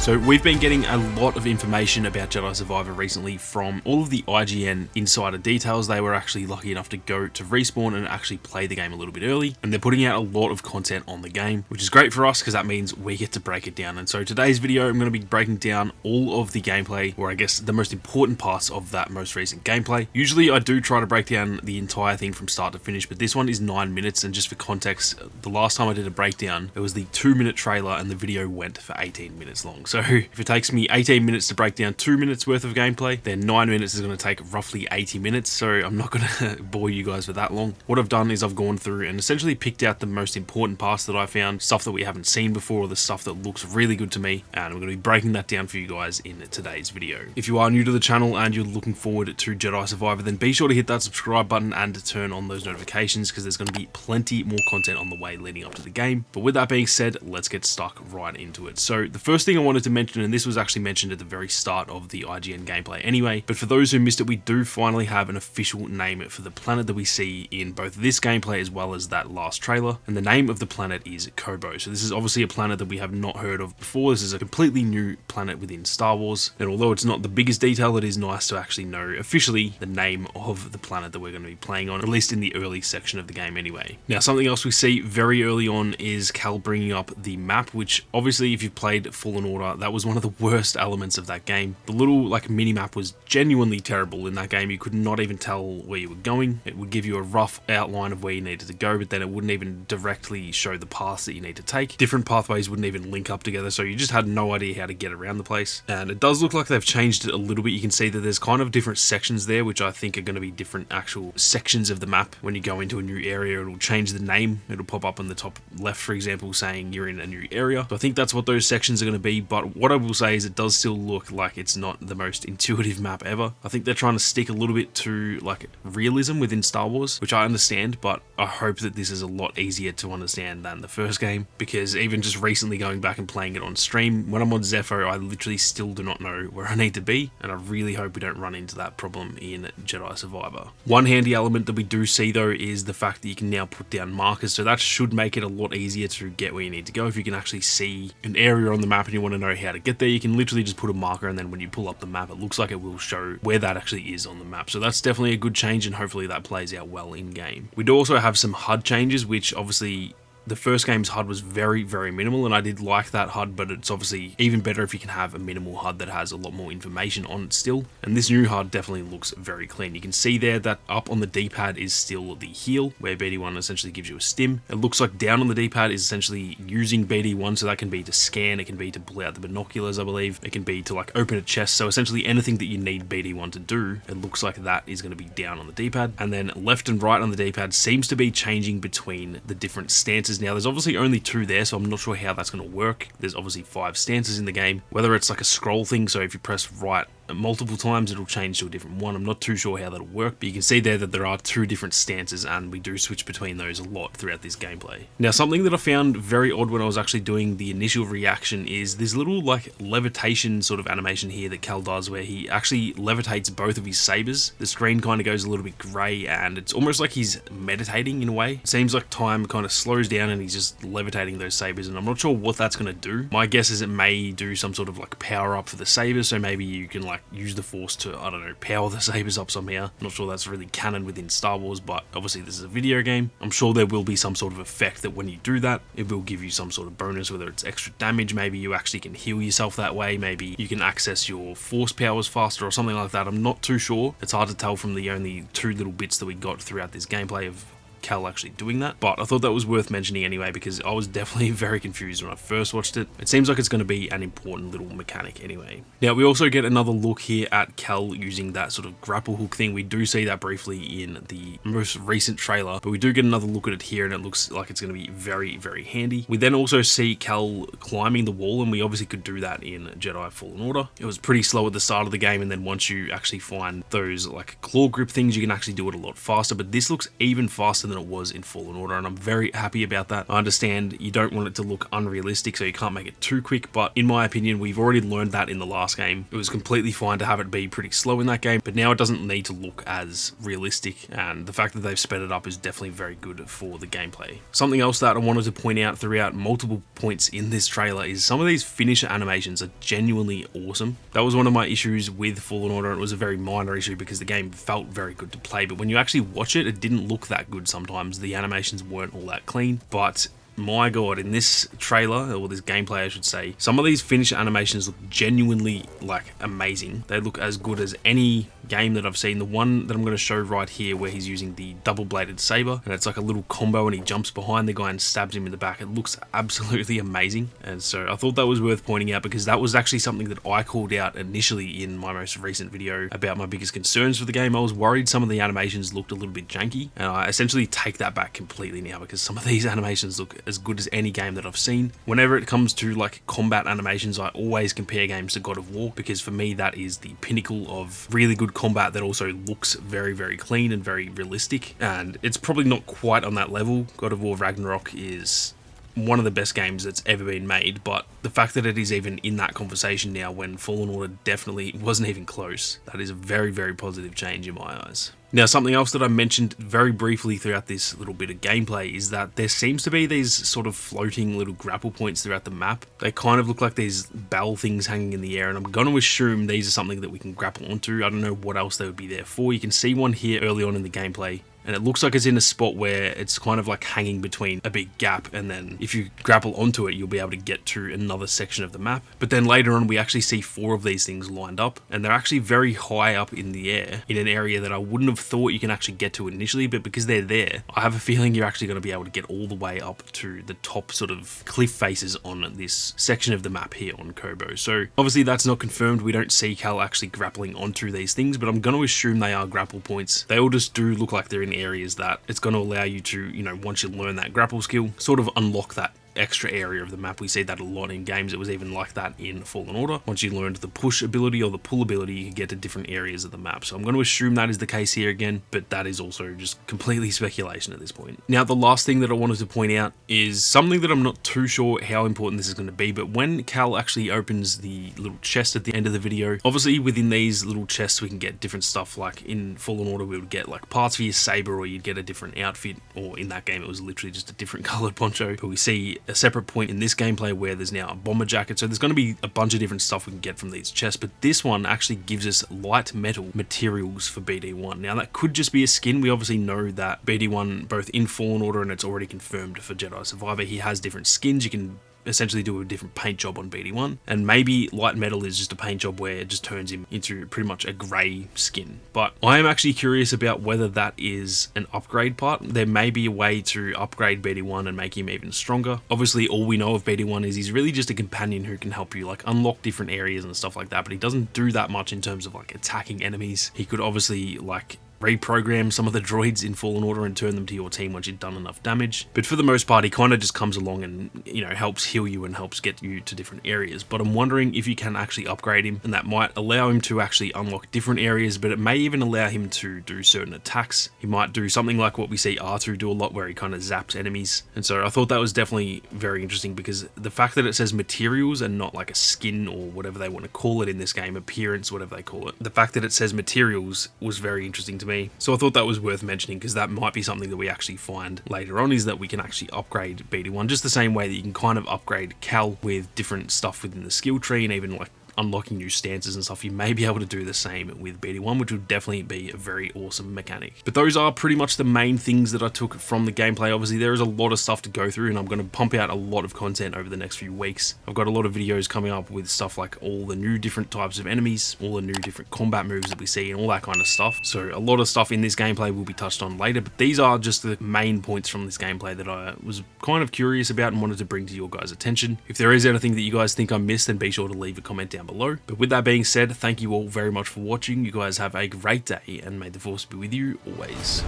So we've been getting a lot of information about Jedi Survivor recently from all of the IGN insider details. They were actually lucky enough to go to Respawn and actually play the game a little bit early, and they're putting out a lot of content on the game, which is great for us because that means we get to break it down. And so today's video, I'm going to be breaking down all of the gameplay, or I guess the most important parts of that most recent gameplay. Usually I do try to break down the entire thing from start to finish, but this one is 9 minutes, and just for context, the last time I did a breakdown, it was the 2-minute trailer and the video went for 18 minutes long. So if it takes me 18 minutes to break down 2 minutes worth of gameplay, then 9 minutes is going to take roughly 80 minutes. So I'm not going to bore you guys for that long. What I've done is I've gone through and essentially picked out the most important parts that I found, stuff that we haven't seen before, or the stuff that looks really good to me, and I'm going to be breaking that down for you guys in today's video. If you are new to the channel and you're looking forward to Jedi Survivor, then be sure to hit that subscribe button and to turn on those notifications, because there's going to be plenty more content on the way leading up to the game. But with that being said, let's get stuck right into it. So the first thing I wanted to mention, and this was actually mentioned at the very start of the IGN gameplay anyway, but for those who missed it, we do finally have an official name for the planet that we see in both this gameplay as well as that last trailer, and the name of the planet is Kobo. So this is obviously a planet that we have not heard of before. This is a completely new planet within Star Wars, and although it's not the biggest detail, it is nice to actually know officially the name of the planet that we're going to be playing on, at least in the early section of the game anyway. Now, something else we see very early on is Cal bringing up the map, which obviously if you've played Fallen Order, that was one of the worst elements of that game. The little mini map was genuinely terrible in that game. You could not even tell where you were going. It would give you a rough outline of where you needed to go, but then it wouldn't even directly show the paths that you need to take. Different pathways wouldn't even link up together, so you just had no idea how to get around the place. And it does look like they've changed it a little bit. You can see that there's kind of different sections there, which I think are going to be different actual sections of the map. When you go into a new area, it'll change the name. It'll pop up on the top left, for example, saying you're in a new area. So I think that's what those sections are going to be, but what I will say is it does still look like it's not the most intuitive map ever. I think they're trying to stick a little bit to realism within Star Wars, which I understand, but I hope that this is a lot easier to understand than the first game, because even just recently going back and playing it on stream, when I'm on Zepho, I literally still do not know where I need to be, and I really hope we don't run into that problem in Jedi Survivor. One handy element that we do see though is the fact that you can now put down markers, so that should make it a lot easier to get where you need to go. If you can actually see an area on the map and you want to know how to get there, you can literally just put a marker, and then when you pull up the map, it looks like it will show where that actually is on the map. So that's definitely a good change, and hopefully that plays out well in game. We do also have some HUD changes, which obviously the first game's HUD was very, very minimal, and I did like that HUD, but it's obviously even better if you can have a minimal HUD that has a lot more information on it still. And this new HUD definitely looks very clean. You can see there that up on the D-pad is still the heal, where BD1 essentially gives you a stim. It looks like down on the D-pad is essentially using BD1, so that can be to scan, it can be to pull out the binoculars, I believe. It can be to open a chest, so essentially anything that you need BD1 to do, it looks like that is going to be down on the D-pad. And then left and right on the D-pad seems to be changing between the different stances. Now, there's obviously only 2 there, so I'm not sure how that's going to work. There's obviously 5 stances in the game, whether it's like a scroll thing, so if you press right multiple times it'll change to a different one. I'm not too sure how that'll work, but you can see there that there are 2 different stances, and we do switch between those a lot throughout this gameplay. Now, something that I found very odd when I was actually doing the initial reaction is this little levitation sort of animation here that Cal does, where he actually levitates both of his sabers. The screen kind of goes a little bit grey, and it's almost like he's meditating in a way. It seems like time kind of slows down and he's just levitating those sabers, and I'm not sure what that's going to do. My guess is it may do some sort of power up for the sabers, so maybe you can use the Force to, I don't know, power the sabers up somehow. I'm not sure that's really canon within Star Wars, but obviously this is a video game. I'm sure there will be some sort of effect that when you do that, it will give you some sort of bonus, whether it's extra damage, maybe you actually can heal yourself that way, maybe you can access your Force powers faster or something like that. I'm not too sure. It's hard to tell from the only 2 little bits that we got throughout this gameplay of Cal actually doing that, but I thought that was worth mentioning anyway, because I was definitely very confused when I first watched it. It seems like it's going to be an important little mechanic anyway. Now, we also get another look here at Cal using that sort of grapple hook thing. We do see that briefly in the most recent trailer, but we do get another look at it here, and it looks like it's going to be very, very handy. We then also see Cal climbing the wall, and we obviously could do that in Jedi Fallen Order. It was pretty slow at the start of the game, and then once you actually find those claw grip things, you can actually do it a lot faster, but this looks even faster than than it was in Fallen Order, and I'm very happy about that. I understand you don't want it to look unrealistic, so you can't make it too quick, but in my opinion, we've already learned that in the last game. It was completely fine to have it be pretty slow in that game, but now it doesn't need to look as realistic, and the fact that they've sped it up is definitely very good for the gameplay. Something else that I wanted to point out throughout multiple points in this trailer is some of these finisher animations are genuinely awesome. That was one of my issues with Fallen Order. It was a very minor issue because the game felt very good to play, but when you actually watch it, it didn't look that good sometimes. The animations weren't all that clean, but my god, in this trailer, or this gameplay I should say, some of these finisher animations look genuinely like amazing. They look as good as any game that I've seen. The one that I'm going to show right here where he's using the double-bladed saber, and it's like a little combo and he jumps behind the guy and stabs him in the back. It looks absolutely amazing, and so I thought that was worth pointing out because that was actually something that I called out initially in my most recent video about my biggest concerns for the game. I was worried some of the animations looked a little bit janky, and I essentially take that back completely now because some of these animations look as good as any game that I've seen. Whenever it comes to like combat animations, I always compare games to God of War because for me that is the pinnacle of really good combat that also looks very, very clean and very realistic, and it's probably not quite on that level. God of War Ragnarok is one of the best games that's ever been made, but the fact that it is even in that conversation now when Fallen Order definitely wasn't even close, that is a very, very positive change in my eyes. Now, something else that I mentioned very briefly throughout this little bit of gameplay is that there seems to be these sort of floating little grapple points throughout the map. They kind of look like these bell things hanging in the air, and I'm going to assume these are something that we can grapple onto. I don't know what else they would be there for. You can see one here early on in the gameplay, and it looks like it's in a spot where it's kind of like hanging between a big gap, and then if you grapple onto it, you'll be able to get to another section of the map. But then later on, we actually see 4 of these things lined up, and they're actually very high up in the air in an area that I wouldn't have thought you can actually get to initially, but because they're there, I have a feeling you're actually going to be able to get all the way up to the top sort of cliff faces on this section of the map here on Kobo. So obviously that's not confirmed. We don't see Cal actually grappling onto these things, but I'm going to assume they are grapple points. They all just do look like they're in areas that it's going to allow you to, you know, once you learn that grapple skill, sort of unlock that extra area of the map. We see that a lot in games. It was even like that in Fallen Order. Once you learned the push ability or the pull ability, you could get to different areas of the map. So I'm going to assume that is the case here again, but that is also just completely speculation at this point. Now, the last thing that I wanted to point out is something that I'm not too sure how important this is going to be, but when Cal actually opens the little chest at the end of the video, obviously within these little chests we can get different stuff. Like in Fallen Order we would get like parts for your saber, or you'd get a different outfit, or in that game it was literally just a different colored poncho. But we see a separate point in this gameplay where there's now a bomber jacket, so there's going to be a bunch of different stuff we can get from these chests, but this one actually gives us light metal materials for BD1. Now that could just be a skin. We obviously know that BD1, both in Fallen Order and it's already confirmed for Jedi Survivor, he has different skins. You can essentially do a different paint job on BD1, and maybe light metal is just a paint job where it just turns him into pretty much a grey skin. But I am actually curious about whether that is an upgrade part. There may be a way to upgrade BD1 and make him even stronger. Obviously all we know of BD1 is he's really just a companion who can help you like unlock different areas and stuff like that, but he doesn't do that much in terms of like attacking enemies. He could obviously like reprogram some of the droids in Fallen Order and turn them to your team once you've done enough damage. But for the most part, he kind of just comes along and, you know, helps heal you and helps get you to different areas. But I'm wondering if you can actually upgrade him, and that might allow him to actually unlock different areas, but it may even allow him to do certain attacks. He might do something like what we see R2 do a lot, where he kind of zaps enemies. And so I thought that was definitely very interesting, because the fact that it says materials and not like a skin or whatever they want to call it in this game, appearance, whatever they call it, the fact that it says materials was very interesting to me. So I thought that was worth mentioning, because that might be something that we actually find later on, is that we can actually upgrade BD1 just the same way that you can kind of upgrade Cal with different stuff within the skill tree, and even like unlocking new stances and stuff. You may be able to do the same with BD1, which would definitely be a very awesome mechanic. But those are pretty much the main things that I took from the gameplay. Obviously, there is a lot of stuff to go through, and I'm going to pump out a lot of content over the next few weeks. I've got a lot of videos coming up with stuff like all the new different types of enemies, all the new different combat moves that we see, and all that kind of stuff. So a lot of stuff in this gameplay will be touched on later, but these are just the main points from this gameplay that I was kind of curious about and wanted to bring to your guys' attention. If there is anything that you guys think I missed, then be sure to leave a comment down below. But with that being said, thank you all very much for watching. You guys have a great day, and may the force be with you always.